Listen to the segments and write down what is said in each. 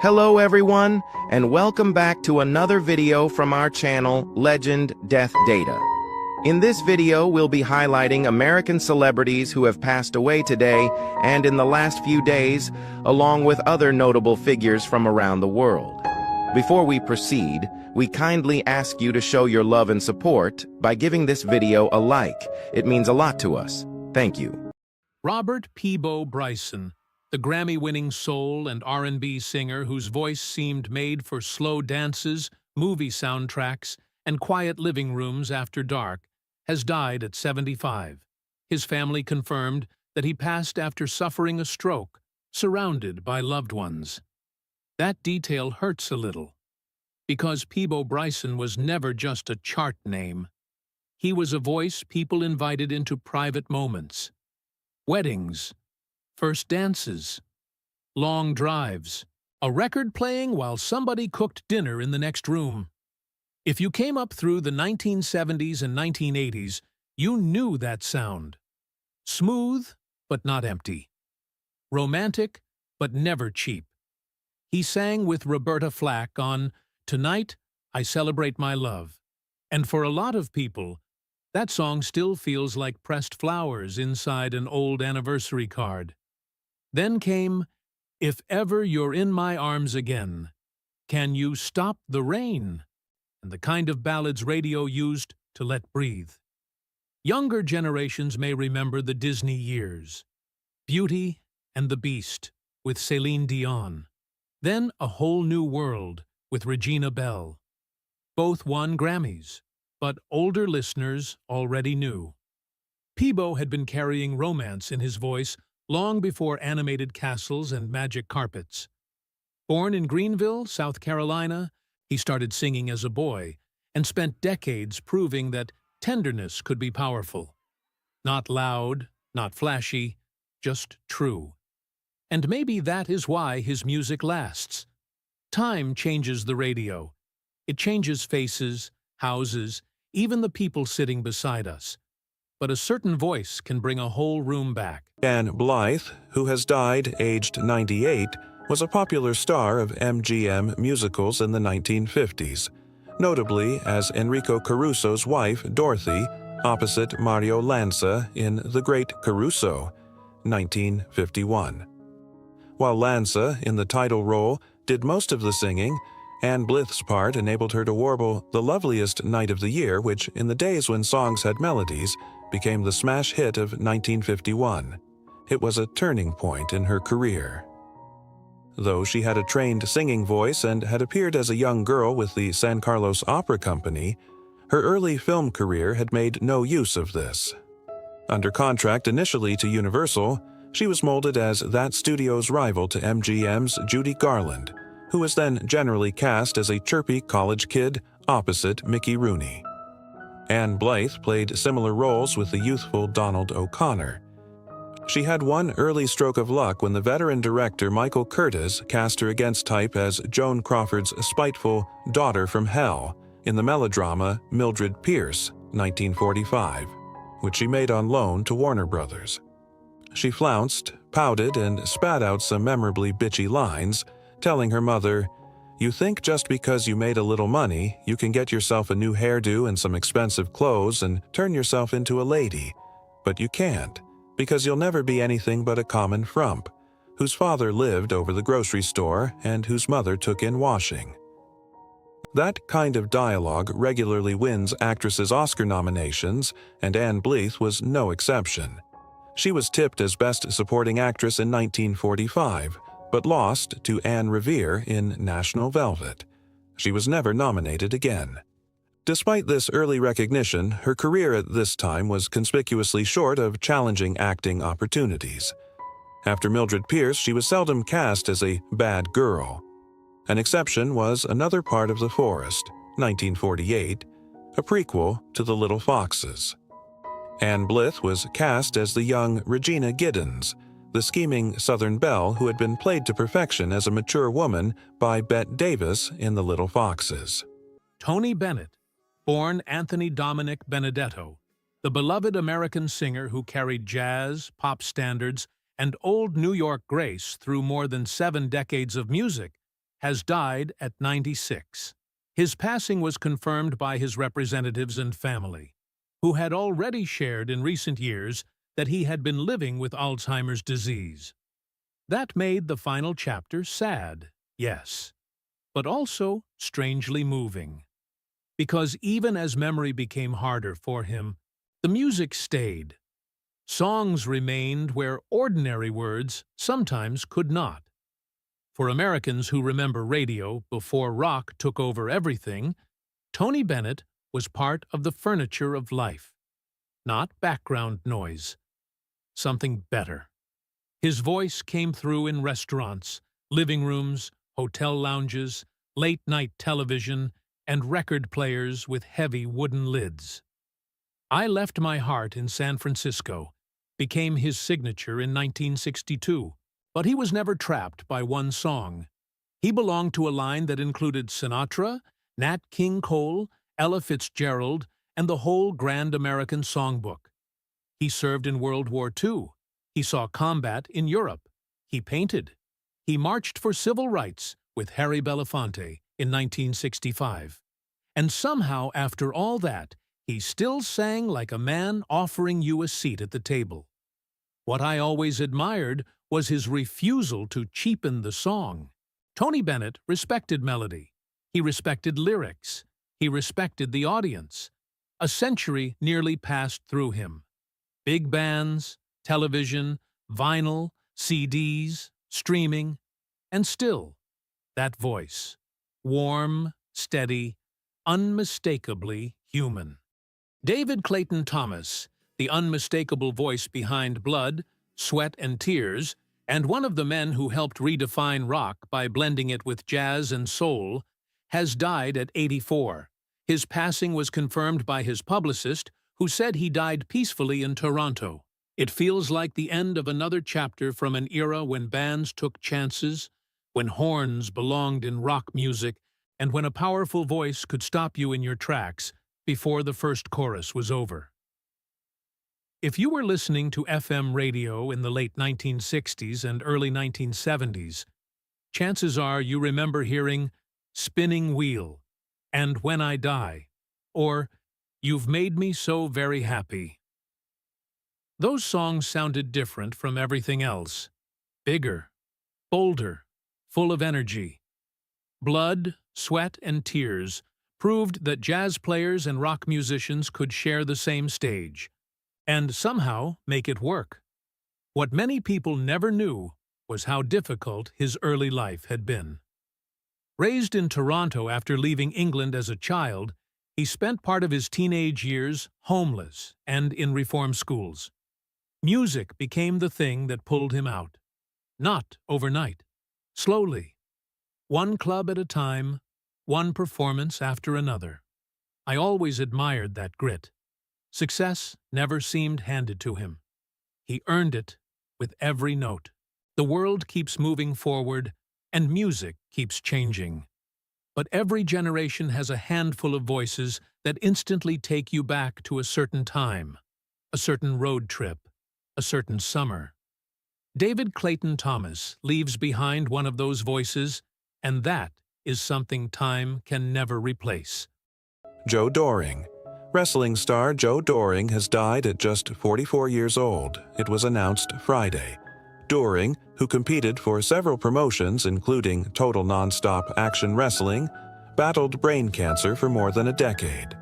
Hello everyone, and welcome back to another video from our channel, Legend Death Data. In this video, we'll be highlighting American celebrities who have passed away today and in the last few days, along with other notable figures from around the world. Before we proceed, we kindly ask you to show your love and support by giving this video a like. It means a lot to us. Thank you. Robert Peabo Bryson, the Grammy-winning soul and R&B singer whose voice seemed made for slow dances, movie soundtracks, and quiet living rooms after dark, has died at 75. His family confirmed that he passed after suffering a stroke, surrounded by loved ones. That detail hurts a little, because Peabo Bryson was never just a chart name. He was a voice people invited into private moments. Weddings, first dances, long drives, a record playing while somebody cooked dinner in the next room. If you came up through the 1970s and 1980s, you knew that sound. Smooth, but not empty. Romantic, but never cheap. He sang with Roberta Flack on "Tonight, I Celebrate My Love." And for a lot of people, that song still feels like pressed flowers inside an old anniversary card. Then came "If Ever You're in My Arms Again," "Can You Stop the Rain?" and the kind of ballads radio used to let breathe. Younger generations may remember the Disney years. Beauty and the Beast with Celine Dion. Then A Whole New World with Regina Belle. Both won Grammys, but older listeners already knew. Peabo had been carrying romance in his voice long before animated castles and magic carpets. Born in Greenville, South Carolina, he started singing as a boy and spent decades proving that tenderness could be powerful. Not loud, not flashy, just true. And maybe that is why his music lasts. Time changes the radio. It changes faces, houses, even the people sitting beside us. But a certain voice can bring a whole room back. Ann Blythe, who has died aged 98, was a popular star of MGM musicals in the 1950s, notably as Enrico Caruso's wife, Dorothy, opposite Mario Lanza in The Great Caruso, 1951. While Lanza, in the title role, did most of the singing, Ann Blythe's part enabled her to warble "The Loveliest Night of the Year," which, in the days when songs had melodies, became the smash hit of 1951. It was a turning point in her career. Though she had a trained singing voice and had appeared as a young girl with the San Carlos Opera Company, her early film career had made no use of this. Under contract initially to Universal, she was molded as that studio's rival to MGM's Judy Garland, who was then generally cast as a chirpy college kid opposite Mickey Rooney. Ann Blythe played similar roles with the youthful Donald O'Connor. She had one early stroke of luck when the veteran director Michael Curtiz cast her against type as Joan Crawford's spiteful daughter from hell in the melodrama Mildred Pierce, 1945, which she made on loan to Warner Brothers. She flounced, pouted, and spat out some memorably bitchy lines, telling her mother, "You think just because you made a little money, you can get yourself a new hairdo and some expensive clothes and turn yourself into a lady. But you can't, because you'll never be anything but a common frump, whose father lived over the grocery store and whose mother took in washing." That kind of dialogue regularly wins actresses Oscar nominations, and Ann Blythe was no exception. She was tipped as Best Supporting Actress in 1945, but lost to Anne Revere in National Velvet. She was never nominated again. Despite this early recognition, her career at this time was conspicuously short of challenging acting opportunities. After Mildred Pierce, she was seldom cast as a bad girl. An exception was Another Part of the Forest, 1948, a prequel to The Little Foxes. Ann Blythe was cast as the young Regina Giddens, the scheming Southern belle who had been played to perfection as a mature woman by Bette Davis in The Little Foxes. Tony Bennett, born Anthony Dominic Benedetto, the beloved American singer who carried jazz, pop standards, and old New York grace through more than 7 decades of music, has died at 96. His passing was confirmed by his representatives and family, who had already shared in recent years that he had been living with Alzheimer's disease. That made the final chapter sad, yes, but also strangely moving. Because even as memory became harder for him, the music stayed. Songs remained where ordinary words sometimes could not. For Americans who remember radio before rock took over everything, Tony Bennett was part of the furniture of life, not background noise. Something better. His voice came through in restaurants, living rooms, hotel lounges, late-night television, and record players with heavy wooden lids. I Left My Heart in San Francisco became his signature in 1962, but he was never trapped by one song. He belonged to a line that included Sinatra, Nat King Cole, Ella Fitzgerald, and the whole Grand American Songbook. He served in World War II. He saw combat in Europe. He painted. He marched for civil rights with Harry Belafonte in 1965. And somehow, after all that, he still sang like a man offering you a seat at the table. What I always admired was his refusal to cheapen the song. Tony Bennett respected melody. He respected lyrics. He respected the audience. A century nearly passed through him. Big bands, television, vinyl, CDs, streaming, and still, that voice. Warm, steady, unmistakably human. David Clayton Thomas, the unmistakable voice behind Blood, Sweat and Tears, and one of the men who helped redefine rock by blending it with jazz and soul, has died at 84. His passing was confirmed by his publicist, who said he died peacefully in Toronto. It feels like the end of another chapter from an era when bands took chances, when horns belonged in rock music, and when a powerful voice could stop you in your tracks before the first chorus was over. If you were listening to FM radio in the late 1960s and early 1970s, chances are you remember hearing Spinning Wheel and When I Die, or You've Made Me So Very Happy. Those songs sounded different from everything else. Bigger, bolder, full of energy. Blood, Sweat, and Tears proved that jazz players and rock musicians could share the same stage, and somehow make it work. What many people never knew was how difficult his early life had been. Raised in Toronto after leaving England as a child, he spent part of his teenage years homeless and in reform schools. Music became the thing that pulled him out. Not overnight. Slowly. One club at a time, one performance after another. I always admired that grit. Success never seemed handed to him. He earned it with every note. The world keeps moving forward, and music keeps changing. But every generation has a handful of voices that instantly take you back to a certain time, a certain road trip, a certain summer. David Clayton Thomas leaves behind one of those voices, and that is something time can never replace. Joe Doring. Wrestling star Joe Doring has died at just 44 years old. It was announced Friday. Doring, who competed for several promotions including Total Nonstop Action Wrestling, battled brain cancer for more than a decade.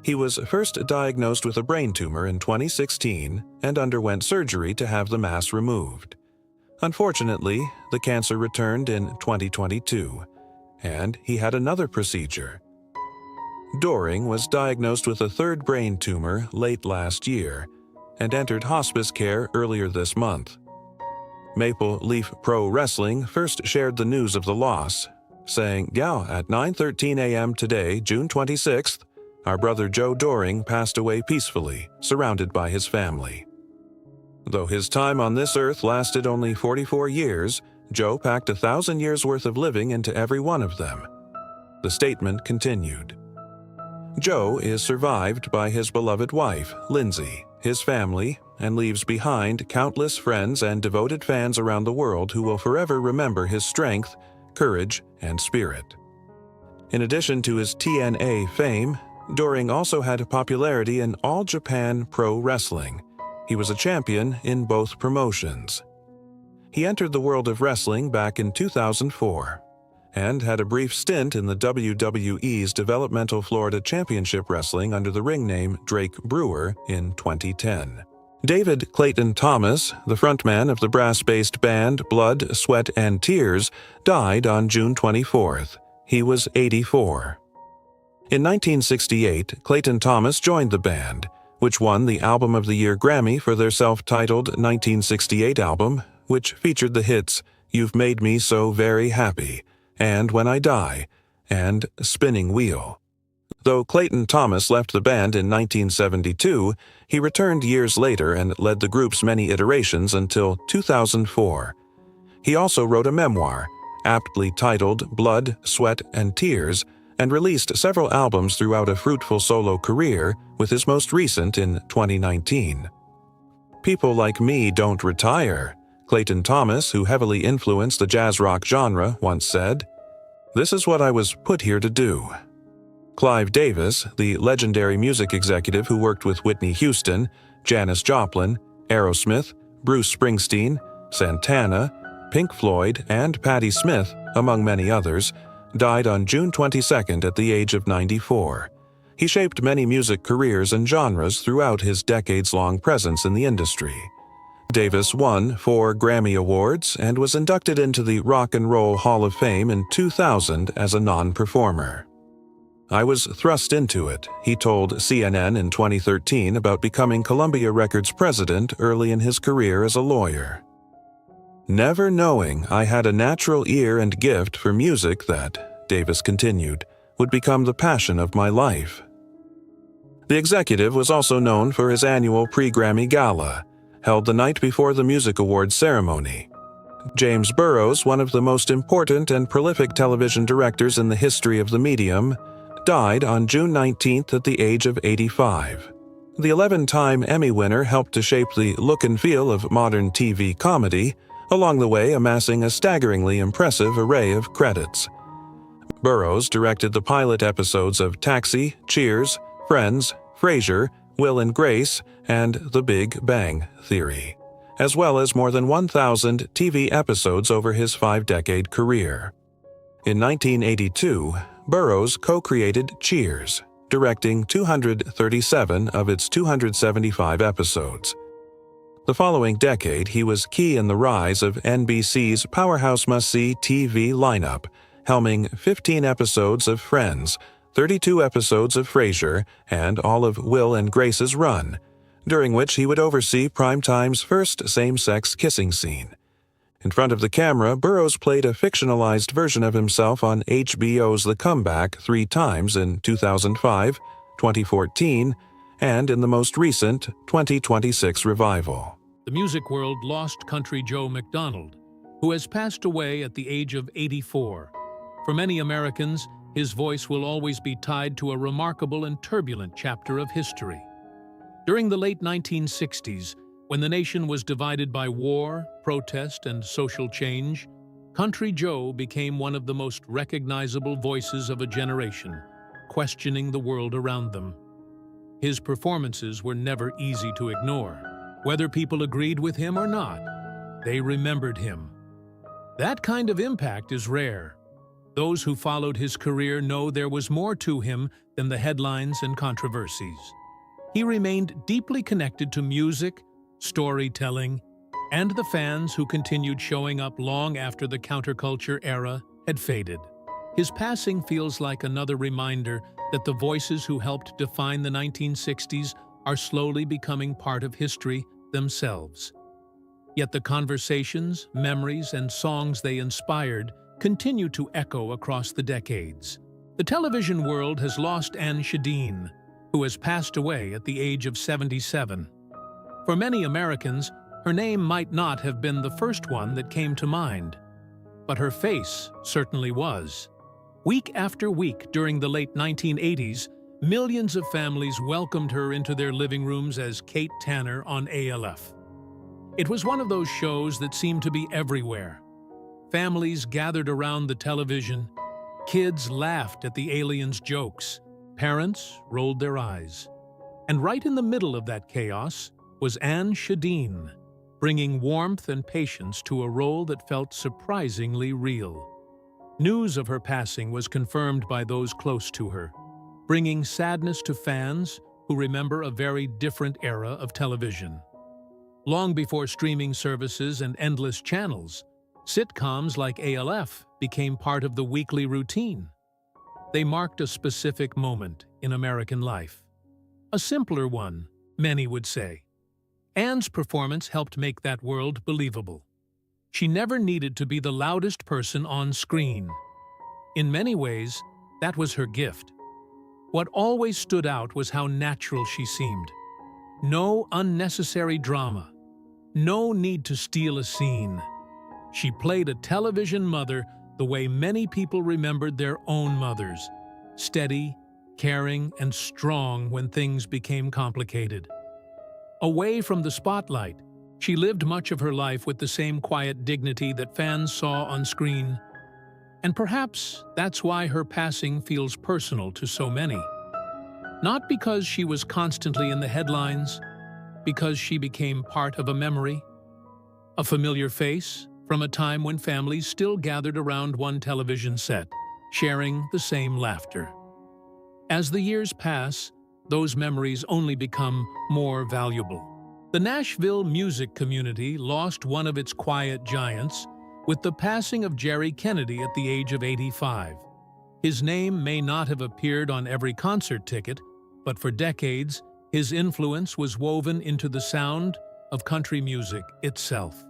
He was first diagnosed with a brain tumor in 2016 and underwent surgery to have the mass removed. Unfortunately, the cancer returned in 2022, and he had another procedure. Doring was diagnosed with a third brain tumor late last year and entered hospice care earlier this month. Maple Leaf Pro Wrestling first shared the news of the loss, saying, at 9:13 a.m. today, June 26th, our brother Joe Doring passed away peacefully, surrounded by his family. Though his time on this earth lasted only 44 years, Joe packed 1,000 years' worth of living into every one of them. The statement continued. Joe is survived by his beloved wife, Lindsay, his family, and leaves behind countless friends and devoted fans around the world who will forever remember his strength, courage, and spirit. In addition to his TNA fame, Doering also had popularity in All Japan Pro Wrestling. He was a champion in both promotions. He entered the world of wrestling back in 2004 and had a brief stint in the WWE's Developmental Florida Championship Wrestling under the ring name Drake Brewer in 2010. David Clayton Thomas, the frontman of the brass-based band Blood, Sweat, and Tears, died on June 24th. He was 84. In 1968, Clayton Thomas joined the band, which won the Album of the Year Grammy for their self-titled 1968 album, which featured the hits You've Made Me So Very Happy, and When I Die, and Spinning Wheel. Though Clayton Thomas left the band in 1972, he returned years later and led the group's many iterations until 2004. He also wrote a memoir, aptly titled Blood, Sweat, and Tears, and released several albums throughout a fruitful solo career, with his most recent in 2019. People like me don't retire, Clayton Thomas, who heavily influenced the jazz rock genre, once said. This is what I was put here to do. Clive Davis, the legendary music executive who worked with Whitney Houston, Janis Joplin, Aerosmith, Bruce Springsteen, Santana, Pink Floyd, and Patti Smith, among many others, died on June 22nd at the age of 94. He shaped many music careers and genres throughout his decades-long presence in the industry. Davis won 4 Grammy Awards and was inducted into the Rock and Roll Hall of Fame in 2000 as a non-performer. I was thrust into it, he told CNN in 2013 about becoming Columbia Records president early in his career as a lawyer. Never knowing I had a natural ear and gift for music that, Davis continued, would become the passion of my life. The executive was also known for his annual pre-Grammy Gala, held the night before the Music Awards ceremony. James Burrows, one of the most important and prolific television directors in the history of the medium, died on June 19th at the age of 85. The 11-time Emmy winner helped to shape the look and feel of modern TV comedy, along the way amassing a staggeringly impressive array of credits. Burrows directed the pilot episodes of Taxi, Cheers, Friends, Frasier, Will and Grace, and The Big Bang Theory, as well as more than 1,000 TV episodes over his 5-decade career. In 1982, Burrows co-created Cheers, directing 237 of its 275 episodes. The following decade, he was key in the rise of NBC's powerhouse must-see TV lineup, helming 15 episodes of Friends, 32 episodes of Frasier, and all of Will and Grace's run, during which he would oversee Primetime's first same-sex kissing scene. In front of the camera, Burrows played a fictionalized version of himself on HBO's The Comeback 3 times in 2005, 2014, and in the most recent 2026 revival. The music world lost Country Joe McDonald, who has passed away at the age of 84. For many Americans, his voice will always be tied to a remarkable and turbulent chapter of history. During the late 1960s, when the nation was divided by war, protest, and social change, Country Joe became one of the most recognizable voices of a generation, questioning the world around them. His performances were never easy to ignore. Whether people agreed with him or not, they remembered him. That kind of impact is rare. Those who followed his career know there was more to him than the headlines and controversies. He remained deeply connected to music, storytelling, and the fans who continued showing up long after the counterculture era had faded. His passing feels like another reminder that the voices who helped define the 1960s are slowly becoming part of history themselves. Yet the conversations, memories, and songs they inspired continue to echo across the decades. The television world has lost Anne Shadeen, who has passed away at the age of 77. For many Americans, her name might not have been the first one that came to mind, but her face certainly was. Week after week during the late 1980s, millions of families welcomed her into their living rooms as Kate Tanner on ALF. It was one of those shows that seemed to be everywhere. Families gathered around the television. Kids laughed at the aliens' jokes. Parents rolled their eyes. And right in the middle of that chaos was Anne Shadeen, bringing warmth and patience to a role that felt surprisingly real. News of her passing was confirmed by those close to her, bringing sadness to fans who remember a very different era of television. Long before streaming services and endless channels, sitcoms like ALF became part of the weekly routine. They marked a specific moment in American life. A simpler one, many would say. Anne's performance helped make that world believable. She never needed to be the loudest person on screen. In many ways, that was her gift. What always stood out was how natural she seemed. No unnecessary drama. No need to steal a scene. She played a television mother the way many people remembered their own mothers. Steady, caring, and strong when things became complicated. Away from the spotlight, she lived much of her life with the same quiet dignity that fans saw on screen. And perhaps that's why her passing feels personal to so many. Not because she was constantly in the headlines, because she became part of a memory. A familiar face from a time when families still gathered around one television set, sharing the same laughter. As the years pass, those memories only become more valuable. The Nashville music community lost one of its quiet giants with the passing of Jerry Kennedy at the age of 85. His name may not have appeared on every concert ticket, but for decades, his influence was woven into the sound of country music itself.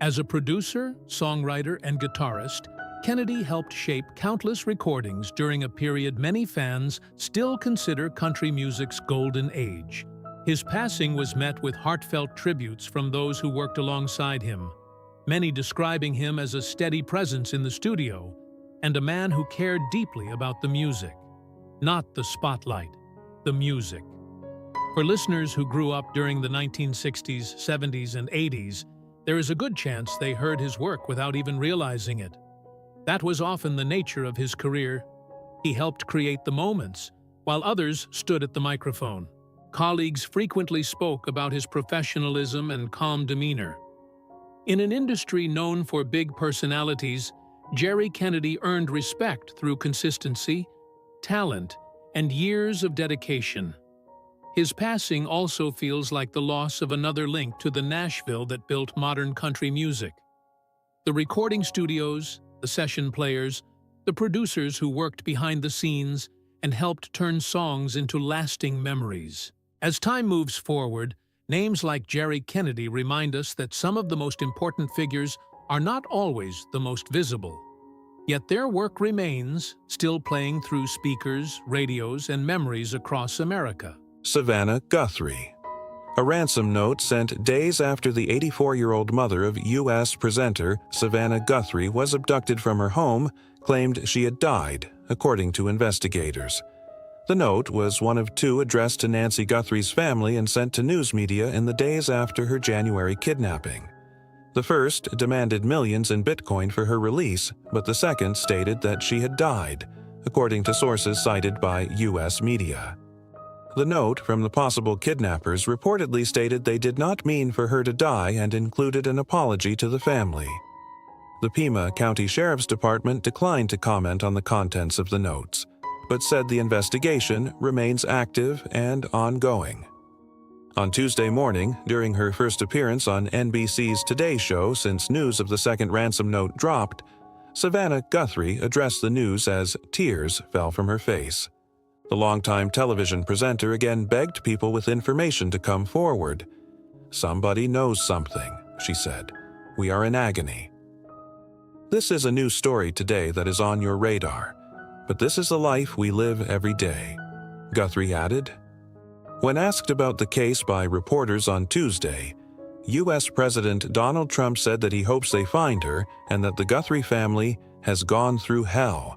As a producer, songwriter, and guitarist, Kennedy helped shape countless recordings during a period many fans still consider country music's golden age. His passing was met with heartfelt tributes from those who worked alongside him, many describing him as a steady presence in the studio and a man who cared deeply about the music. Not the spotlight, the music. For listeners who grew up during the 1960s, 70s, and 80s, there is a good chance they heard his work without even realizing it. That was often the nature of his career. He helped create the moments, while others stood at the microphone. Colleagues frequently spoke about his professionalism and calm demeanor. In an industry known for big personalities, Jerry Kennedy earned respect through consistency, talent, and years of dedication. His passing also feels like the loss of another link to the Nashville that built modern country music. The recording studios, the session players, the producers who worked behind the scenes and helped turn songs into lasting memories. As time moves forward, names like Jerry Kennedy remind us that some of the most important figures are not always the most visible. Yet their work remains, still playing through speakers, radios, and memories across America. Savannah Guthrie. A ransom note sent days after the 84-year-old mother of U.S. presenter Savannah Guthrie was abducted from her home claimed she had died, according to investigators. The note was one of two addressed to Nancy Guthrie's family and sent to news media in the days after her January kidnapping. The first demanded millions in Bitcoin for her release, but the second stated that she had died, according to sources cited by U.S. media. The note from the possible kidnappers reportedly stated they did not mean for her to die and included an apology to the family. The Pima County Sheriff's Department declined to comment on the contents of the notes, but said the investigation remains active and ongoing. On Tuesday morning, during her first appearance on NBC's Today Show since news of the second ransom note dropped, Savannah Guthrie addressed the news as tears fell from her face. The longtime television presenter again begged people with information to come forward. "Somebody knows something," she said. "We are in agony." This is a new story today that is on your radar, but this is the life we live every day, Guthrie added. When asked about the case by reporters on Tuesday, U.S. President Donald Trump said that he hopes they find her and that the Guthrie family has gone through hell.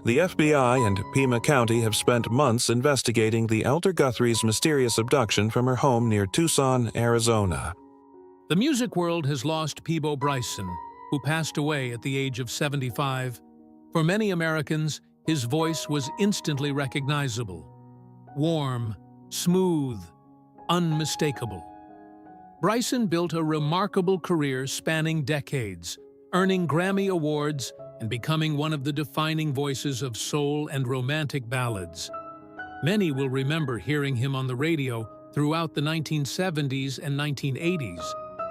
The FBI and Pima County have spent months investigating the elder Guthrie's mysterious abduction from her home near Tucson, Arizona. The music world has lost Peabo Bryson, who passed away at the age of 75, for many Americans, his voice was instantly recognizable. Warm, smooth, unmistakable. Bryson built a remarkable career spanning decades, earning Grammy Awards and becoming one of the defining voices of soul and romantic ballads. Many will remember hearing him on the radio throughout the 1970s and 1980s,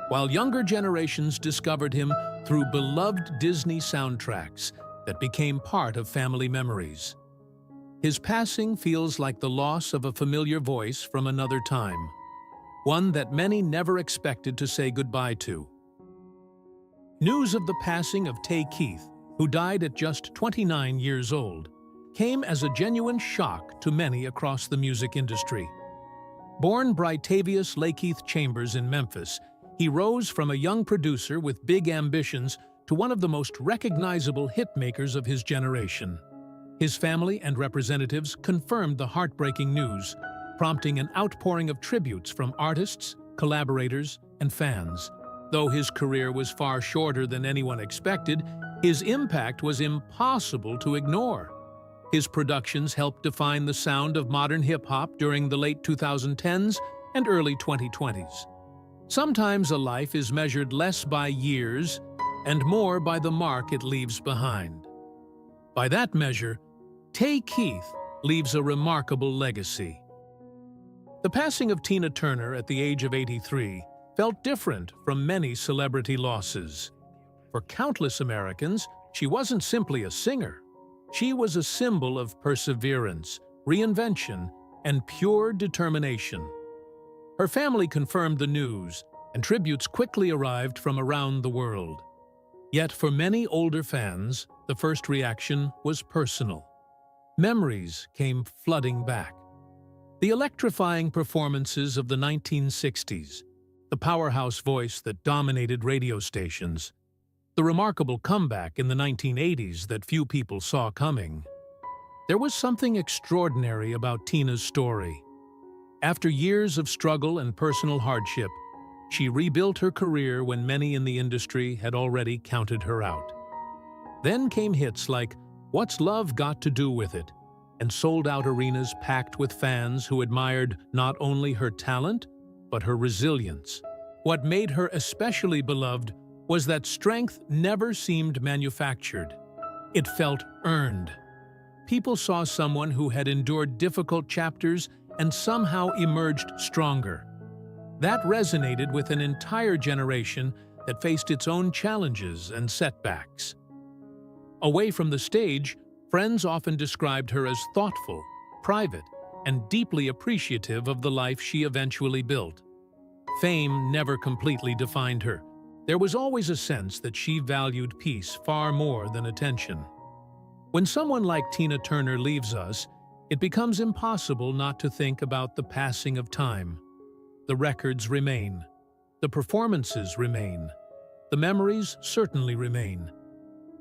while younger generations discovered him through beloved Disney soundtracks that became part of family memories. His passing feels like the loss of a familiar voice from another time, one that many never expected to say goodbye to. News of the passing of Tay Keith, who died at just 29 years old, came as a genuine shock to many across the music industry. Born Britavious Lakeith Chambers in Memphis, he rose from a young producer with big ambitions to one of the most recognizable hitmakers of his generation. His family and representatives confirmed the heartbreaking news, prompting an outpouring of tributes from artists, collaborators, and fans. Though his career was far shorter than anyone expected, his impact was impossible to ignore. His productions helped define the sound of modern hip-hop during the late 2010s and early 2020s. Sometimes a life is measured less by years and more by the mark it leaves behind. By that measure, Tay Keith leaves a remarkable legacy. The passing of Tina Turner at the age of 83 felt different from many celebrity losses. For countless Americans, she wasn't simply a singer. She was a symbol of perseverance, reinvention, and pure determination. Her family confirmed the news, and tributes quickly arrived from around the world. Yet for many older fans, the first reaction was personal. Memories came flooding back. The electrifying performances of the 1960s, the powerhouse voice that dominated radio stations, the remarkable comeback in the 1980s that few people saw coming. There was something extraordinary about Tina's story. After years of struggle and personal hardship, she rebuilt her career when many in the industry had already counted her out. Then came hits like What's Love Got to Do With It, and sold-out arenas packed with fans who admired not only her talent, but her resilience. What made her especially beloved was that strength never seemed manufactured. It felt earned. People saw someone who had endured difficult chapters and somehow emerged stronger. That resonated with an entire generation that faced its own challenges and setbacks. Away from the stage, friends often described her as thoughtful, private, and deeply appreciative of the life she eventually built. Fame never completely defined her. There was always a sense that she valued peace far more than attention. When someone like Tina Turner leaves us, it becomes impossible not to think about the passing of time. The records remain. The performances remain. The memories certainly remain.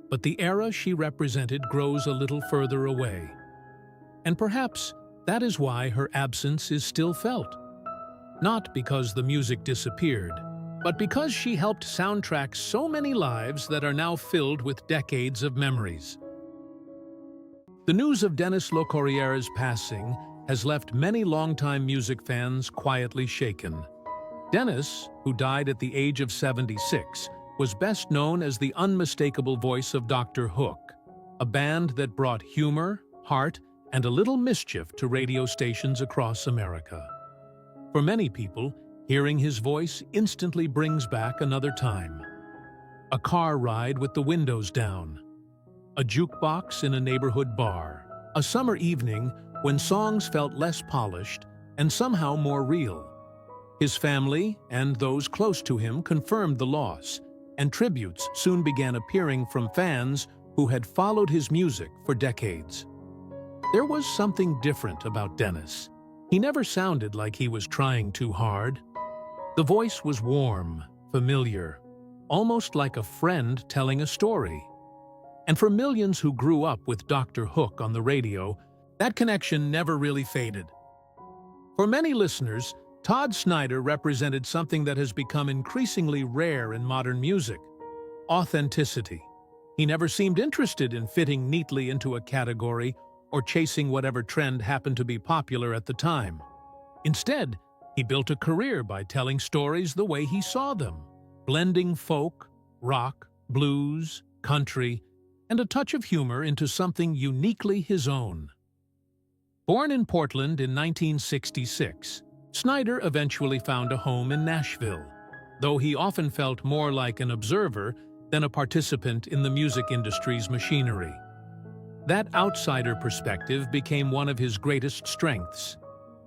But the era she represented grows a little further away. And perhaps that is why her absence is still felt. Not because the music disappeared, but because she helped soundtrack so many lives that are now filled with decades of memories. The news of Denis Locorrière's passing has left many longtime music fans quietly shaken. Denis, who died at the age of 76, was best known as the unmistakable voice of Dr. Hook, a band that brought humor, heart, and a little mischief to radio stations across America. For many people, hearing his voice instantly brings back another time. A car ride with the windows down. A jukebox in a neighborhood bar. A summer evening when songs felt less polished and somehow more real. His family and those close to him confirmed the loss, and tributes soon began appearing from fans who had followed his music for decades. There was something different about Denis. He never sounded like he was trying too hard. The voice was warm, familiar, almost like a friend telling a story. And for millions who grew up with Dr. Hook on the radio, that connection never really faded. For many listeners, Todd Snider represented something that has become increasingly rare in modern music: authenticity. He never seemed interested in fitting neatly into a category or chasing whatever trend happened to be popular at the time. Instead, he built a career by telling stories the way he saw them, blending folk, rock, blues, country, and a touch of humor into something uniquely his own. Born in Portland in 1966, Snyder eventually found a home in Nashville, though he often felt more like an observer than a participant in the music industry's machinery. That outsider perspective became one of his greatest strengths.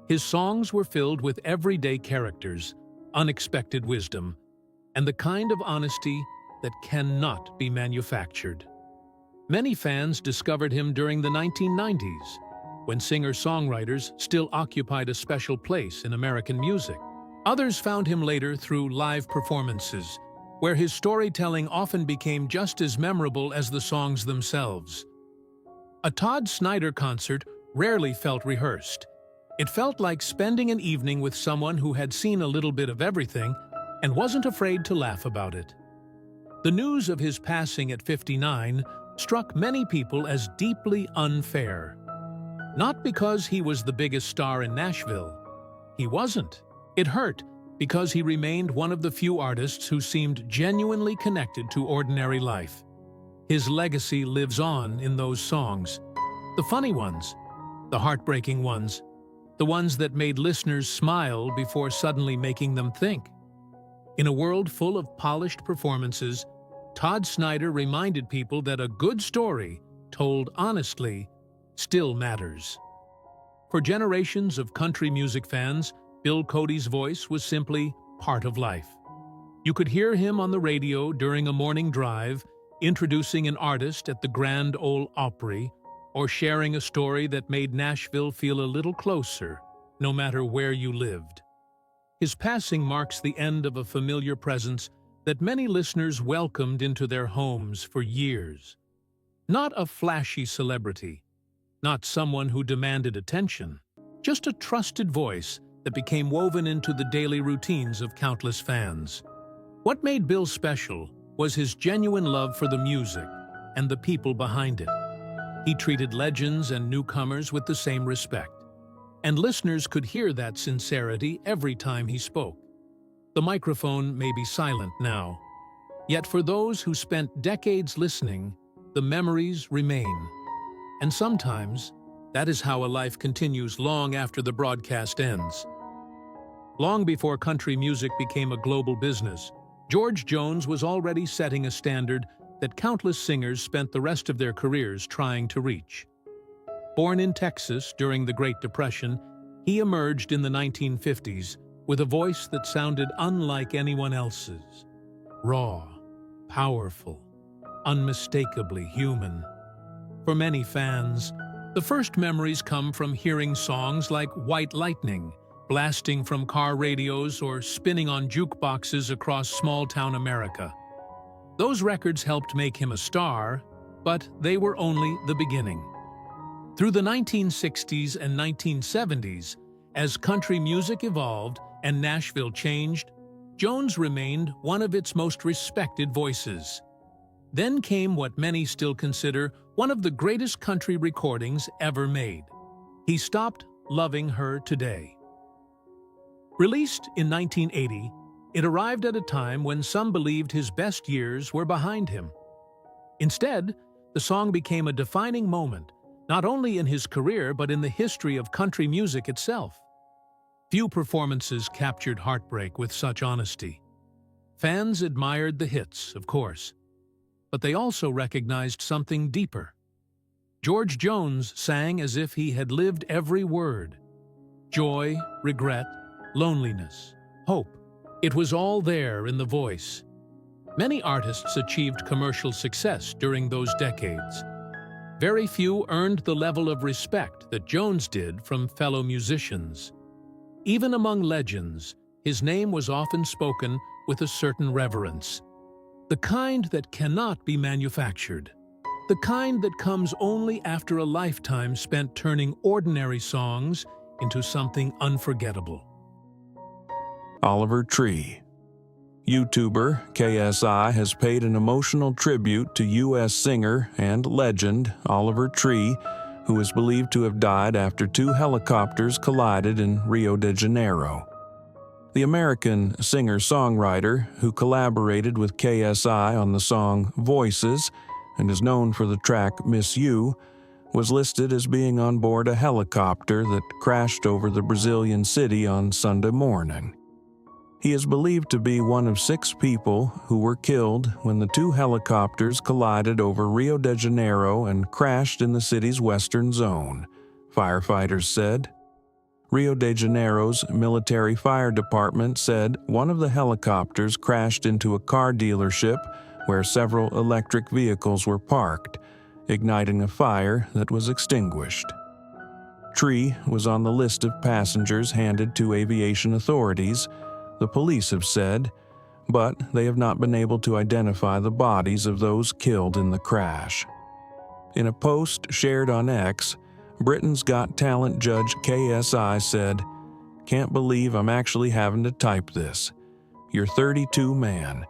His songs were filled with everyday characters, unexpected wisdom, and the kind of honesty that cannot be manufactured. Many fans discovered him during the 1990s, when singer-songwriters still occupied a special place in American music. Others found him later through live performances, where his storytelling often became just as memorable as the songs themselves. A Todd Snyder concert rarely felt rehearsed. It felt like spending an evening with someone who had seen a little bit of everything and wasn't afraid to laugh about it. The news of his passing at 59 struck many people as deeply unfair. Not because he was the biggest star in Nashville. He wasn't. It hurt because he remained one of the few artists who seemed genuinely connected to ordinary life. His legacy lives on in those songs. The funny ones, the heartbreaking ones, the ones that made listeners smile before suddenly making them think. In a world full of polished performances, Todd Snyder reminded people that a good story, told honestly, still matters. For generations of country music fans, Bill Cody's voice was simply part of life. You could hear him on the radio during a morning drive, introducing an artist at the Grand Ole Opry, or sharing a story that made Nashville feel a little closer, no matter where you lived. His passing marks the end of a familiar presence that many listeners welcomed into their homes for years. Not a flashy celebrity, not someone who demanded attention, just a trusted voice that became woven into the daily routines of countless fans. What made Bill special was his genuine love for the music and the people behind it. He treated legends and newcomers with the same respect, and listeners could hear that sincerity every time he spoke. The microphone may be silent now, yet for those who spent decades listening, the memories remain. And sometimes, that is how a life continues long after the broadcast ends. Long before country music became a global business, George Jones was already setting a standard that countless singers spent the rest of their careers trying to reach. Born in Texas during the Great Depression, he emerged in the 1950s with a voice that sounded unlike anyone else's. Raw, powerful, unmistakably human. For many fans, the first memories come from hearing songs like White Lightning, blasting from car radios or spinning on jukeboxes across small-town America. Those records helped make him a star, but they were only the beginning. Through the 1960s and 1970s, as country music evolved and Nashville changed, Jones remained one of its most respected voices. Then came what many still consider one of the greatest country recordings ever made. He Stopped Loving Her Today. Released in 1980, it arrived at a time when some believed his best years were behind him. Instead, the song became a defining moment, not only in his career but in the history of country music itself. Few performances captured heartbreak with such honesty. Fans admired the hits, of course, but they also recognized something deeper. George Jones sang as if he had lived every word. Joy, regret, loneliness, hope. It was all there in the voice. Many artists achieved commercial success during those decades. Very few earned the level of respect that Jones did from fellow musicians. Even among legends, his name was often spoken with a certain reverence. The kind that cannot be manufactured. The kind that comes only after a lifetime spent turning ordinary songs into something unforgettable. Oliver Tree. YouTuber KSI has paid an emotional tribute to U.S. singer and legend Oliver Tree, who is believed to have died after 2 helicopters collided in Rio de Janeiro. The American singer-songwriter, who collaborated with KSI on the song Voices and is known for the track Miss You, was listed as being on board a helicopter that crashed over the Brazilian city on Sunday morning. He is believed to be one of 6 people who were killed when the 2 helicopters collided over Rio de Janeiro and crashed in the city's western zone, firefighters said. Rio de Janeiro's military fire department said one of the helicopters crashed into a car dealership where several electric vehicles were parked, igniting a fire that was extinguished. Tree was on the list of passengers handed to aviation authorities, the police have said, but they have not been able to identify the bodies of those killed in the crash. In a post shared on X, Britain's Got Talent judge KSI said, "Can't believe I'm actually having to type this. You're 32, man.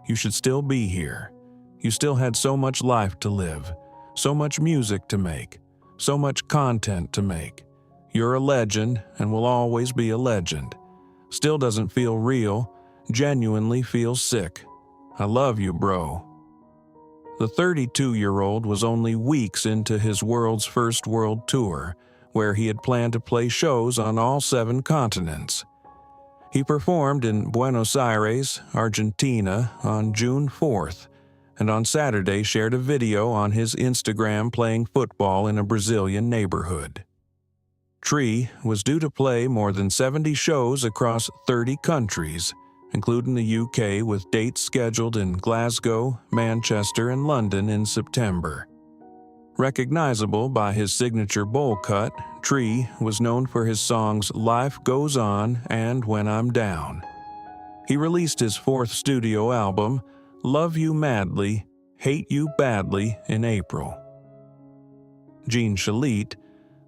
You should still be here. You still had so much life to live, so much music to make, so much content to make. You're a legend and will always be a legend. Still doesn't feel real, genuinely feels sick. I love you, bro." The 32-year-old was only weeks into his world's first world tour, where he had planned to play shows on all 7 continents. He performed in Buenos Aires, Argentina, on June 4th, and on Saturday shared a video on his Instagram playing football in a Brazilian neighborhood. Tree was due to play more than 70 shows across 30 countries, including the UK, with dates scheduled in Glasgow, Manchester, and London in September. Recognizable by his signature bowl cut, Tree was known for his songs Life Goes On and When I'm Down. He released his 4th studio album, Love You Madly, Hate You Badly, in April. Jean Shalit,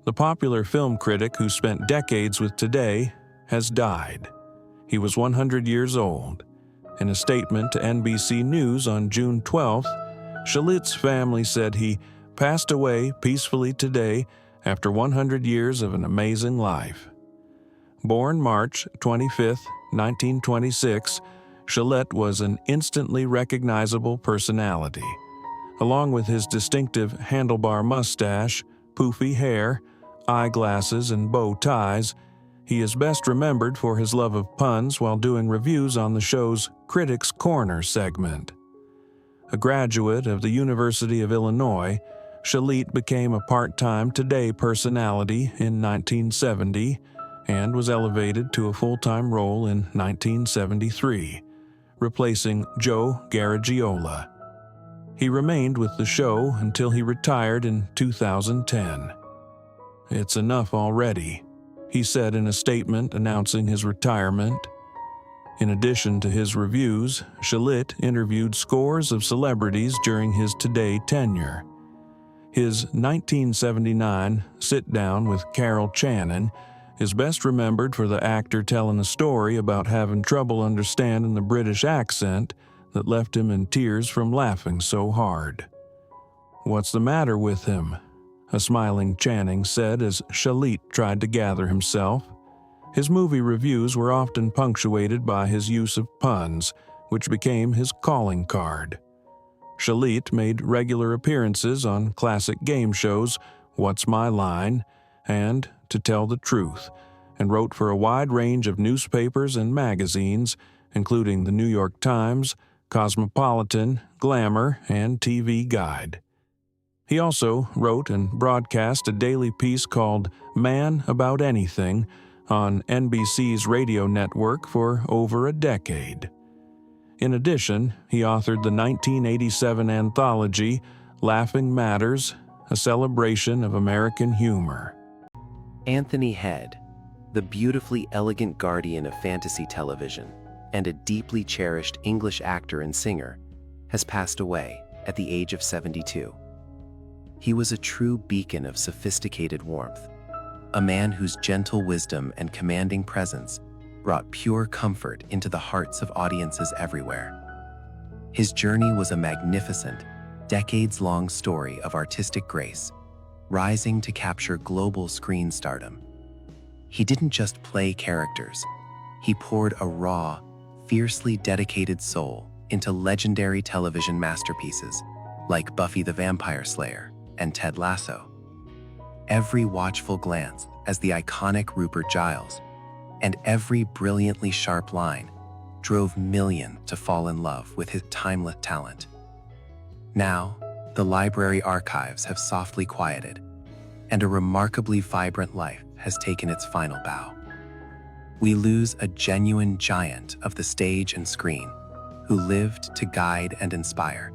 the popular film critic who spent decades with Today, has died. He was 100 years old. In a statement to NBC News on June 12th, Shalit's family said he passed away peacefully today after 100 years of an amazing life. Born March 25, 1926, Shalit was an instantly recognizable personality. Along with his distinctive handlebar mustache, poofy hair, eyeglasses, and bow ties, he is best remembered for his love of puns while doing reviews on the show's Critics' Corner segment. A graduate of the University of Illinois, Shalit became a part-time Today personality in 1970 and was elevated to a full-time role in 1973, replacing Joe Garagiola. He remained with the show until he retired in 2010. "It's enough already," he said in a statement announcing his retirement. In addition to his reviews, Shalit interviewed scores of celebrities during his Today tenure. His 1979 sit-down with Carol Channing is best remembered for the actor telling a story about having trouble understanding the British accent that left him in tears from laughing so hard. "What's the matter with him?" a smiling Channing said as Shalit tried to gather himself. His movie reviews were often punctuated by his use of puns, which became his calling card. Shalit made regular appearances on classic game shows What's My Line and To Tell the Truth, and wrote for a wide range of newspapers and magazines, including the New York Times, Cosmopolitan, Glamour, and TV Guide. He also wrote and broadcast a daily piece called Man About Anything on NBC's radio network for over a decade. In addition, he authored the 1987 anthology Laughing Matters, a celebration of American humor. Anthony Head, the beautifully elegant guardian of fantasy television and a deeply cherished English actor and singer, has passed away at the age of 72. He was a true beacon of sophisticated warmth, a man whose gentle wisdom and commanding presence brought pure comfort into the hearts of audiences everywhere. His journey was a magnificent, decades-long story of artistic grace, rising to capture global screen stardom. He didn't just play characters. He poured a raw, fiercely dedicated soul into legendary television masterpieces like Buffy the Vampire Slayer and Ted Lasso. Every watchful glance as the iconic Rupert Giles and every brilliantly sharp line drove millions to fall in love with his timeless talent. Now, the library archives have softly quieted, and a remarkably vibrant life has taken its final bow. We lose a genuine giant of the stage and screen who lived to guide and inspire.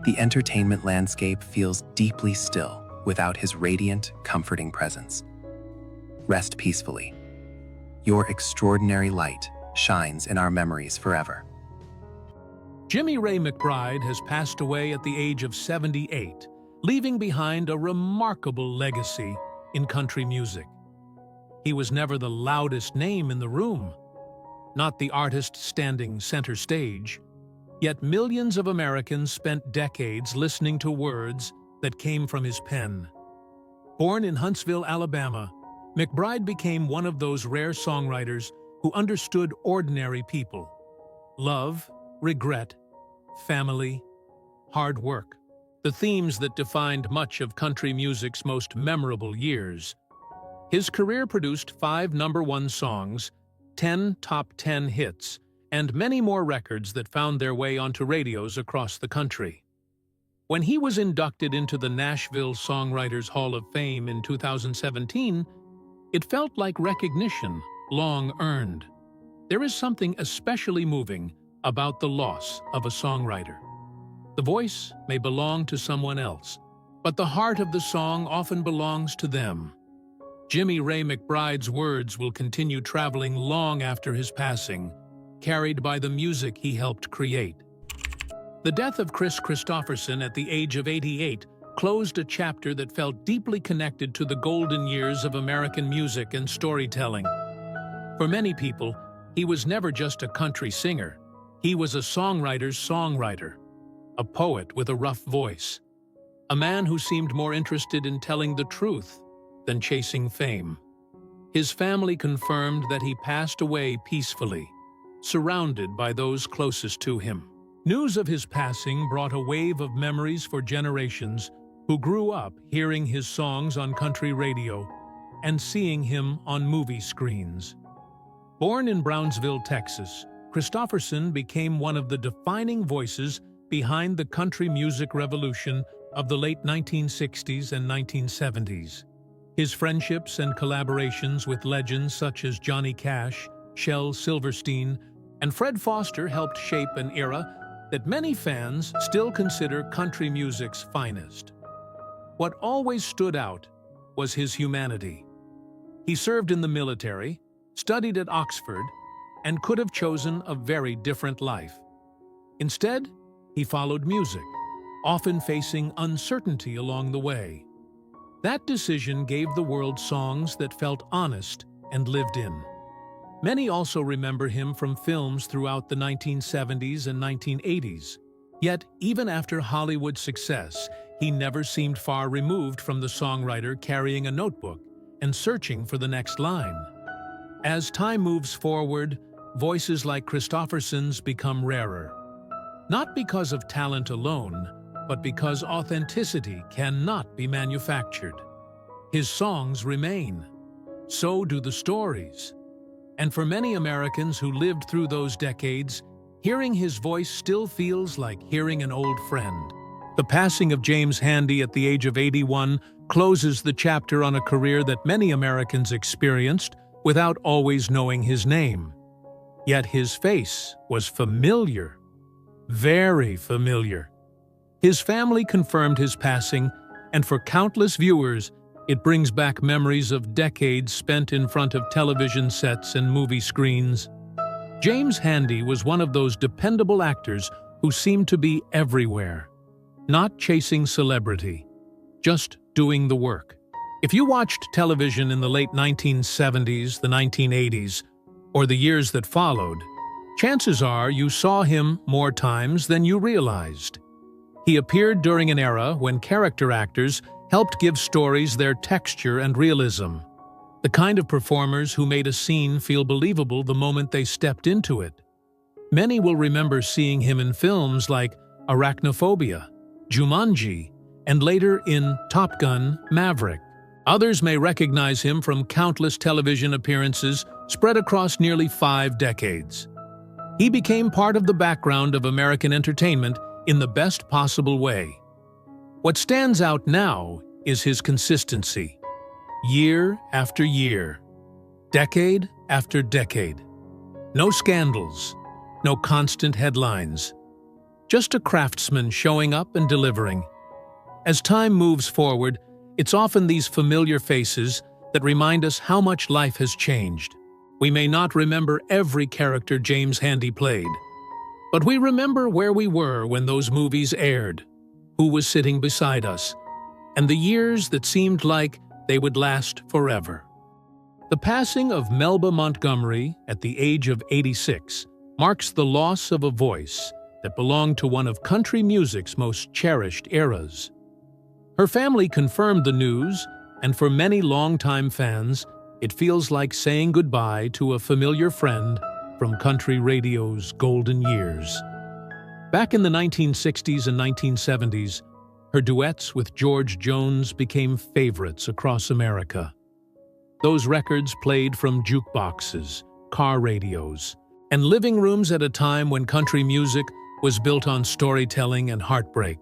The entertainment landscape feels deeply still without his radiant, comforting presence. Rest peacefully. Your extraordinary light shines in our memories forever. Jimmy Ray McBride has passed away at the age of 78, leaving behind a remarkable legacy in country music. He was never the loudest name in the room, not the artist standing center stage, yet millions of Americans spent decades listening to words that came from his pen. Born in Huntsville, Alabama, McBride became one of those rare songwriters who understood ordinary people: love, regret, family, hard work, the themes that defined much of country music's most memorable years. His career produced 5 #1 songs, 10 top 10 hits, and many more records that found their way onto radios across the country. When he was inducted into the Nashville Songwriters Hall of Fame in 2017, it felt like recognition long earned. There is something especially moving about the loss of a songwriter. The voice may belong to someone else, but the heart of the song often belongs to them. Jimmy Ray McBride's words will continue traveling long after his passing, carried by the music he helped create. The death of Kris Kristofferson at the age of 88 closed a chapter that felt deeply connected to the golden years of American music and storytelling. For many people, he was never just a country singer. He was a songwriter's songwriter, a poet with a rough voice, a man who seemed more interested in telling the truth than chasing fame. His family confirmed that he passed away peacefully, surrounded by those closest to him. News of his passing brought a wave of memories for generations who grew up hearing his songs on country radio and seeing him on movie screens. Born in Brownsville, Texas, Kristofferson became one of the defining voices behind the country music revolution of the late 1960s and 1970s. His friendships and collaborations with legends such as Johnny Cash, Shel Silverstein, and Fred Foster helped shape an era that many fans still consider country music's finest. What always stood out was his humanity. He served in the military, studied at Oxford, and could have chosen a very different life. Instead, he followed music, often facing uncertainty along the way. That decision gave the world songs that felt honest and lived in. Many also remember him from films throughout the 1970s and 1980s. Yet, even after Hollywood success, he never seemed far removed from the songwriter carrying a notebook and searching for the next line. As time moves forward, voices like Kristofferson's become rarer. Not because of talent alone, but because authenticity cannot be manufactured. His songs remain. So do the stories. And for many Americans who lived through those decades, hearing his voice still feels like hearing an old friend. The passing of James Handy at the age of 81 closes the chapter on a career that many Americans experienced without always knowing his name. Yet his face was familiar, very familiar. His family confirmed his passing, and for countless viewers, it brings back memories of decades spent in front of television sets and movie screens. James Handy was one of those dependable actors who seemed to be everywhere, not chasing celebrity, just doing the work. If you watched television in the late 1970s, the 1980s, or the years that followed, chances are you saw him more times than you realized. He appeared during an era when character actors helped give stories their texture and realism, the kind of performers who made a scene feel believable the moment they stepped into it. Many will remember seeing him in films like Arachnophobia, Jumanji, and later in Top Gun: Maverick. Others may recognize him from countless television appearances spread across nearly 5 decades. He became part of the background of American entertainment in the best possible way. What stands out now is his consistency. Year after year, decade after decade. No scandals, no constant headlines. Just a craftsman showing up and delivering. As time moves forward, it's often these familiar faces that remind us how much life has changed. We may not remember every character James Handy played, but we remember where we were when those movies aired, who was sitting beside us, and the years that seemed like they would last forever. The passing of Melba Montgomery at the age of 86 marks the loss of a voice that belonged to one of country music's most cherished eras. Her family confirmed the news, and for many longtime fans, it feels like saying goodbye to a familiar friend from country radio's golden years. Back in the 1960s and 1970s, her duets with George Jones became favorites across America. Those records played from jukeboxes, car radios, and living rooms at a time when country music was built on storytelling and heartbreak.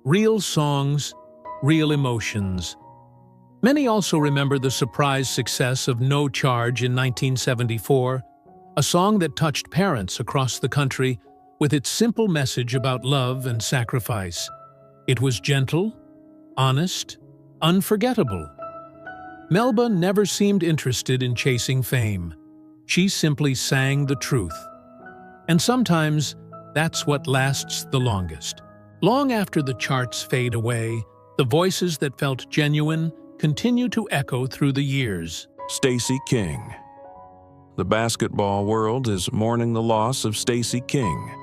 Real songs, real emotions. Many also remember the surprise success of No Charge in 1974, a song that touched parents across the country with its simple message about love and sacrifice. It was gentle, honest, unforgettable. Melba never seemed interested in chasing fame. She simply sang the truth. And sometimes, that's what lasts the longest. Long after the charts fade away, the voices that felt genuine continue to echo through the years. Stacey King. The basketball world is mourning the loss of Stacey King,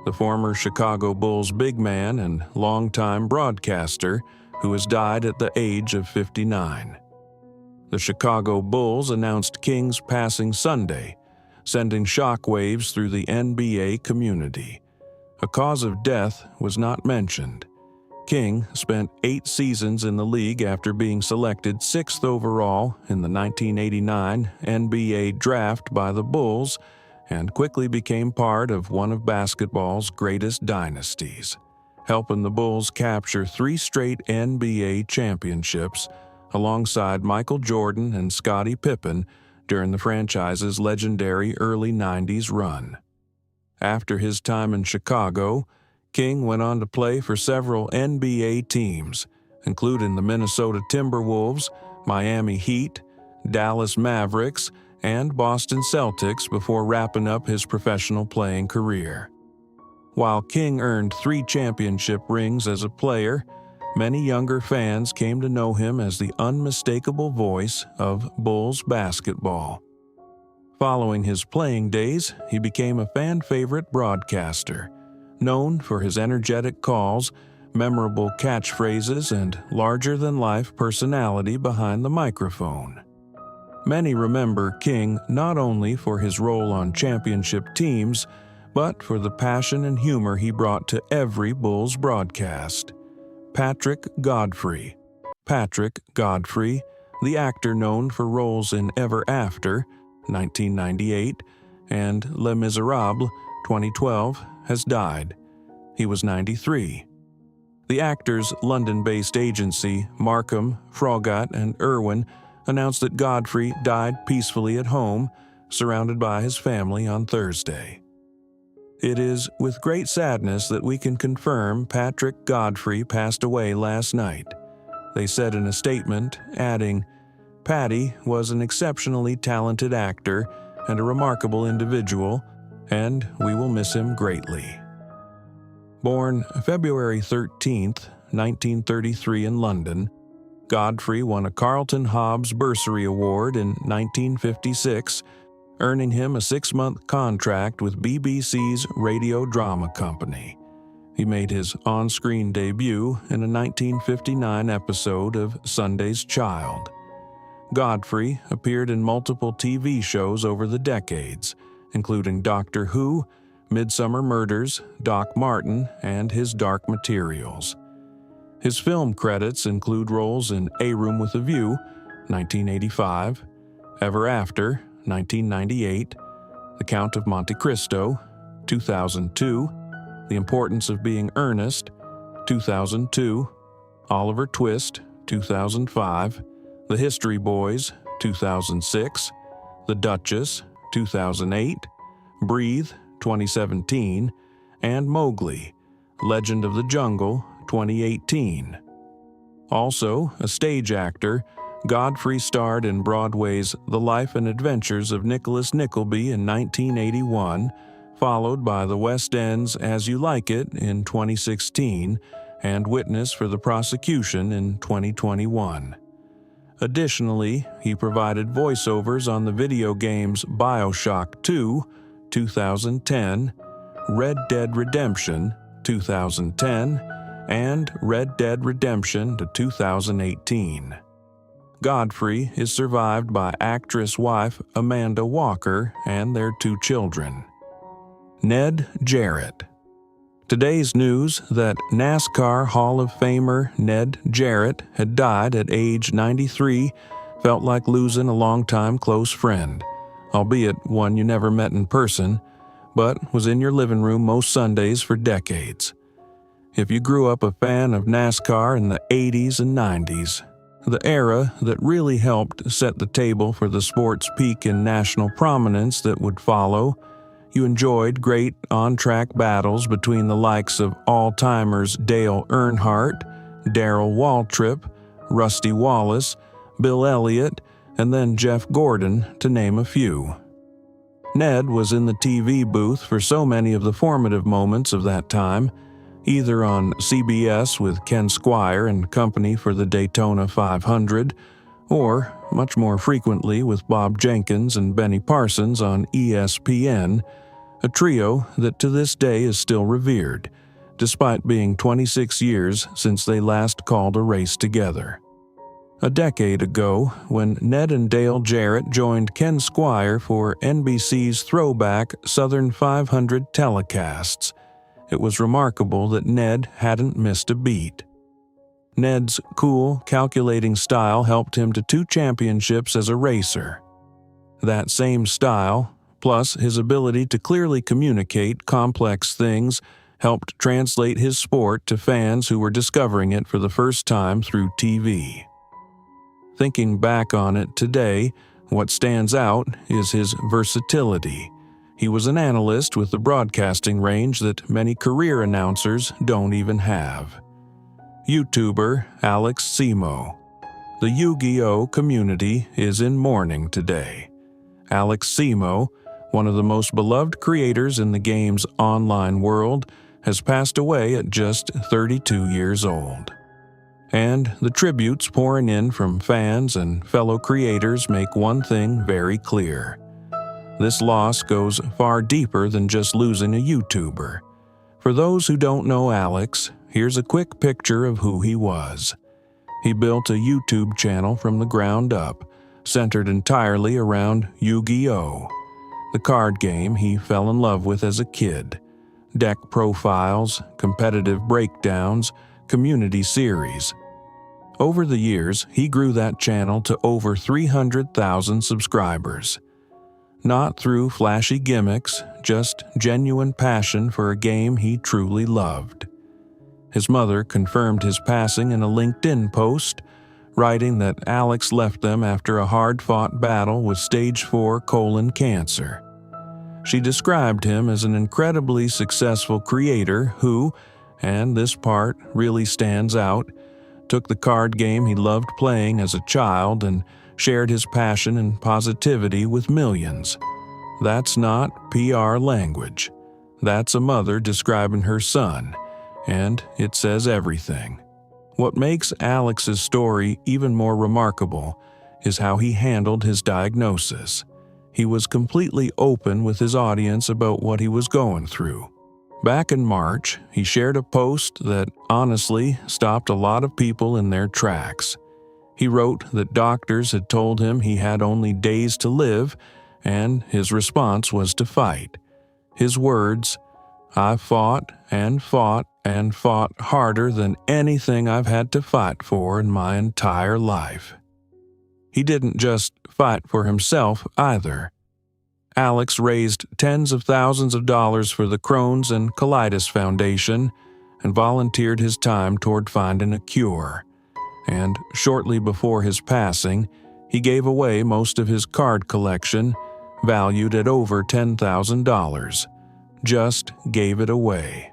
the former Chicago Bulls big man and longtime broadcaster who has died at the age of 59. The Chicago Bulls announced King's passing Sunday, sending shockwaves through the NBA community. A cause of death was not mentioned. King spent 8 seasons in the league after being selected 6th overall in the 1989 NBA draft by the Bulls and quickly became part of one of basketball's greatest dynasties, helping the Bulls capture 3 straight NBA championships alongside Michael Jordan and Scottie Pippen during the franchise's legendary early 90s run. After his time in Chicago, King went on to play for several NBA teams, including the Minnesota Timberwolves, Miami Heat, Dallas Mavericks, and Boston Celtics before wrapping up his professional playing career. While King earned 3 championship rings as a player, many younger fans came to know him as the unmistakable voice of Bulls basketball. Following his playing days, he became a fan-favorite broadcaster, known for his energetic calls, memorable catchphrases, and larger-than-life personality behind the microphone. Many remember King not only for his role on championship teams, but for the passion and humor he brought to every Bulls broadcast. Patrick Godfrey. Patrick Godfrey, the actor known for roles in Ever After, 1998, and Les Miserables, 2012, has died. He was 93. The actor's London-based agency, Markham, Froggatt, and Irwin, announced that Godfrey died peacefully at home, surrounded by his family on Thursday. It is with great sadness that we can confirm Patrick Godfrey passed away last night. They said in a statement, adding, "Patty was an exceptionally talented actor and a remarkable individual, and we will miss him greatly." Born February 13, 1933 in London, Godfrey won a Carlton Hobbs Bursary Award in 1956 earning him a 6-month contract with BBC's radio drama company. He made his on-screen debut in a 1959 episode of Sunday's Child. Godfrey appeared in multiple TV shows over the decades, including Doctor Who, Midsummer Murders, Doc Martin, and His Dark Materials. His film credits include roles in A Room with a View, 1985, Ever After, 1998, The Count of Monte Cristo, 2002, The Importance of Being Earnest, 2002, Oliver Twist, 2005, The History Boys, 2006, The Duchess, 2008, Breathe, 2017, and Mowgli, Legend of the Jungle, 2018. Also, a stage actor, Godfrey starred in Broadway's The Life and Adventures of Nicholas Nickleby in 1981, followed by the West End's As You Like It in 2016, and Witness for the Prosecution in 2021. Additionally, he provided voiceovers on the video games BioShock 2, 2010, Red Dead Redemption, 2010, and Red Dead Redemption 2018. Godfrey is survived by actress-wife Amanda Walker and their 2 children. Ned Jarrett. Today's news that NASCAR Hall of Famer Ned Jarrett had died at age 93 felt like losing a longtime close friend, albeit one you never met in person, but was in your living room most Sundays for decades. If you grew up a fan of NASCAR in the 80s and 90s, the era that really helped set the table for the sport's peak in national prominence that would follow, you enjoyed great on-track battles between the likes of all-timers Dale Earnhardt, Darrell Waltrip, Rusty Wallace, Bill Elliott, and then Jeff Gordon, to name a few. Ned was in the TV booth for so many of the formative moments of that time, either on CBS with Ken Squire and company for the Daytona 500, or, much more frequently with Bob Jenkins and Benny Parsons on ESPN, a trio that to this day is still revered, despite being 26 years since they last called a race together. A decade ago, when Ned and Dale Jarrett joined Ken Squire for NBC's throwback Southern 500 telecasts, it was remarkable that Ned hadn't missed a beat. Ned's cool, calculating style helped him to 2 championships as a racer. That same style, plus his ability to clearly communicate complex things, helped translate his sport to fans who were discovering it for the first time through TV. Thinking back on it today, what stands out is his versatility. He was an analyst with the broadcasting range that many career announcers don't even have. YouTuber Alex Simo. The Yu-Gi-Oh! Community is in mourning today. Alex Simo, one of the most beloved creators in the game's online world, has passed away at just 32 years old. And the tributes pouring in from fans and fellow creators make one thing very clear. This loss goes far deeper than just losing a YouTuber. For those who don't know Alex, here's a quick picture of who he was. He built a YouTube channel from the ground up, centered entirely around Yu-Gi-Oh!, the card game he fell in love with as a kid. Deck profiles, competitive breakdowns, community series. Over the years, he grew that channel to over 300,000 subscribers. Not through flashy gimmicks, just genuine passion for a game he truly loved. His mother confirmed his passing in a LinkedIn post, writing that Alex left them after a hard-fought battle with stage 4 colon cancer. She described him as an incredibly successful creator who, and this part really stands out, took the card game he loved playing as a child and shared his passion and positivity with millions. That's not PR language. That's a mother describing her son, and it says everything. What makes Alex's story even more remarkable is how he handled his diagnosis. he was completely open with his audience about what he was going through. Back in March, he shared a post that honestly stopped a lot of people in their tracks. He wrote that doctors had told him he had only days to live, and his response was to fight. His words, "I fought and fought and fought harder than anything I've had to fight for in my entire life." He didn't just fight for himself either. Alex raised tens of thousands of dollars for the Crohn's and Colitis Foundation and volunteered his time toward finding a cure. And shortly before his passing, he gave away most of his card collection, valued at over $10,000. Just gave it away.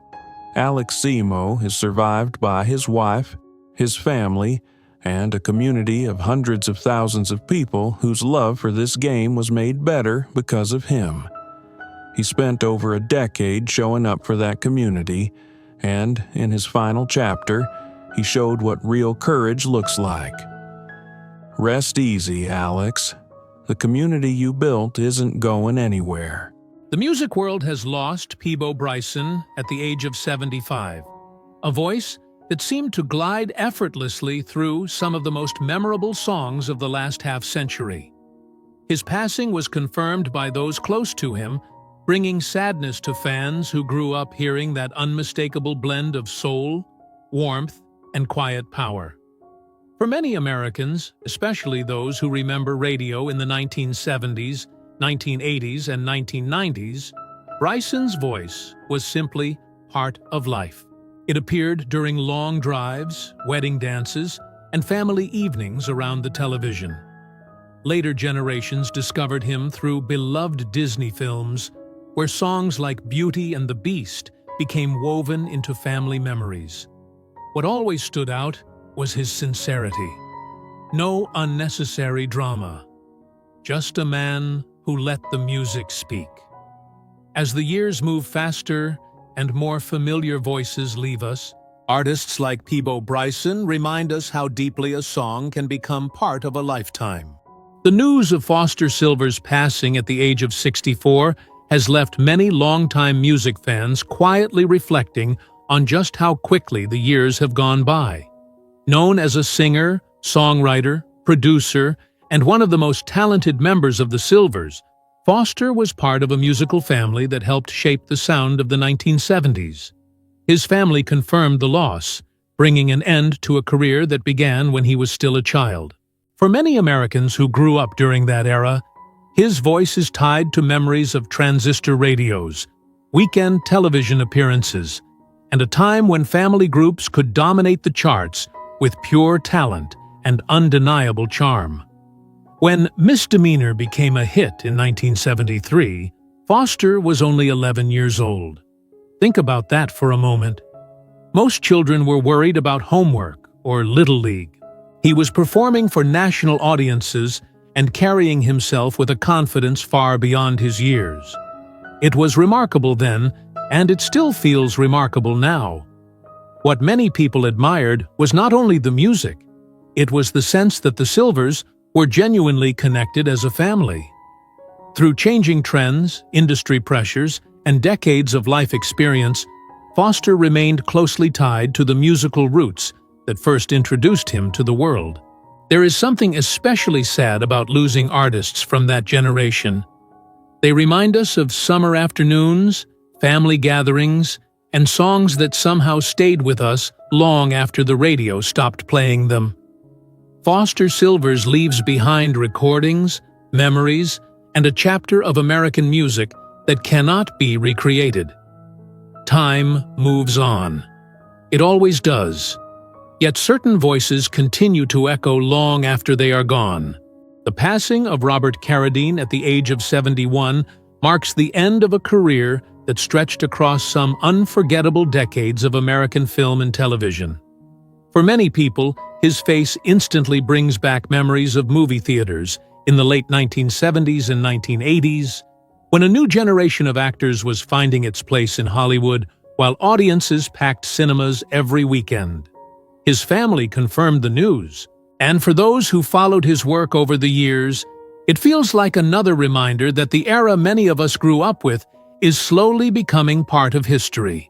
Alex Zemo is survived by his wife, his family, and a community of hundreds of thousands of people whose love for this game was made better because of him. He spent over a decade showing up for that community, and in his final chapter, he showed what real courage looks like. Rest easy, Alex. The community you built isn't going anywhere. The music world has lost Peabo Bryson at the age of 75, a voice that seemed to glide effortlessly through some of the most memorable songs of the last half-century. His passing was confirmed by those close to him, bringing sadness to fans who grew up hearing that unmistakable blend of soul, warmth, and quiet power. For many Americans, especially those who remember radio in the 1970s, 1980s, and 1990s, Bryson's voice was simply part of life. It appeared during long drives, wedding dances, and family evenings around the television. Later generations discovered him through beloved Disney films, where songs like Beauty and the Beast became woven into family memories. What always stood out was his sincerity. No unnecessary drama. Just a man who let the music speak. As the years move faster and more familiar voices leave us, artists like Peabo Bryson remind us how deeply a song can become part of a lifetime. The news of Foster Silver's passing at the age of 64 has left many longtime music fans quietly reflecting on just how quickly the years have gone by. Known as a singer, songwriter, producer, and one of the most talented members of the Silvers, Foster was part of a musical family that helped shape the sound of the 1970s. His family confirmed the loss, bringing an end to a career that began when he was still a child. For many Americans who grew up during that era, his voice is tied to memories of transistor radios, weekend television appearances, and a time when family groups could dominate the charts with pure talent and undeniable charm. When Misdemeanor became a hit in 1973, Foster was only 11 years old. Think about that for a moment. Most children were worried about homework or Little League. He was performing for national audiences and carrying himself with a confidence far beyond his years. It was remarkable then, and it still feels remarkable now. What many people admired was not only the music, it was the sense that the Silvers were genuinely connected as a family. Through changing trends, industry pressures, and decades of life experience, Foster remained closely tied to the musical roots that first introduced him to the world. There is something especially sad about losing artists from that generation. They remind us of summer afternoons, family gatherings, and songs that somehow stayed with us long after the radio stopped playing them. Foster Silvers leaves behind recordings, memories, and a chapter of American music that cannot be recreated. Time moves on. It always does. Yet certain voices continue to echo long after they are gone. The passing of Robert Carradine at the age of 71 marks the end of a career that stretched across some unforgettable decades of American film and television. For many people, his face instantly brings back memories of movie theaters in the late 1970s and 1980s, when a new generation of actors was finding its place in Hollywood while audiences packed cinemas every weekend. His family confirmed the news, and for those who followed his work over the years, It feels like another reminder that the era many of us grew up with is slowly becoming part of history.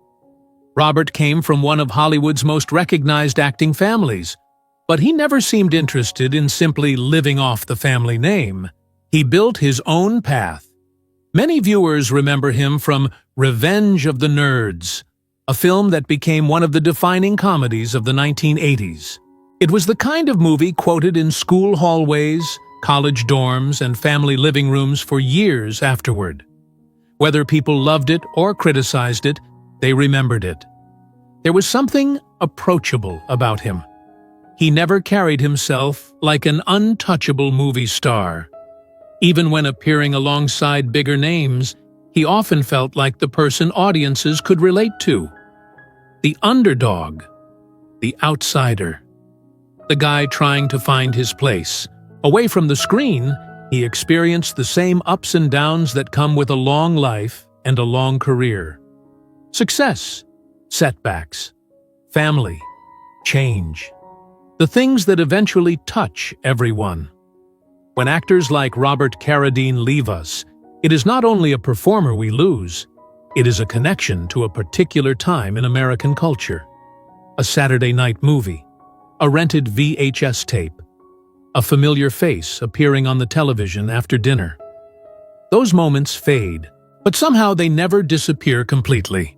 Robert came from one of Hollywood's most recognized acting families, but he never seemed interested in simply living off the family name. He built his own path. Many viewers remember him from Revenge of the Nerds, a film that became one of the defining comedies of the 1980s. It was the kind of movie quoted in school hallways, college dorms, and family living rooms for years afterward. Whether people loved it or criticized it, they remembered it. There was something approachable about him. He never carried himself like an untouchable movie star. Even when appearing alongside bigger names, he often felt like the person audiences could relate to. The underdog, the outsider, the guy trying to find his place. Away from the screen, he experienced the same ups and downs that come with a long life and a long career. Success, setbacks, family, change. The things that eventually touch everyone. When actors like Robert Carradine leave us, it is not only a performer we lose, it is a connection to a particular time in American culture. A Saturday night movie, a rented VHS tape, a familiar face appearing on the television after dinner. Those moments fade, but somehow they never disappear completely.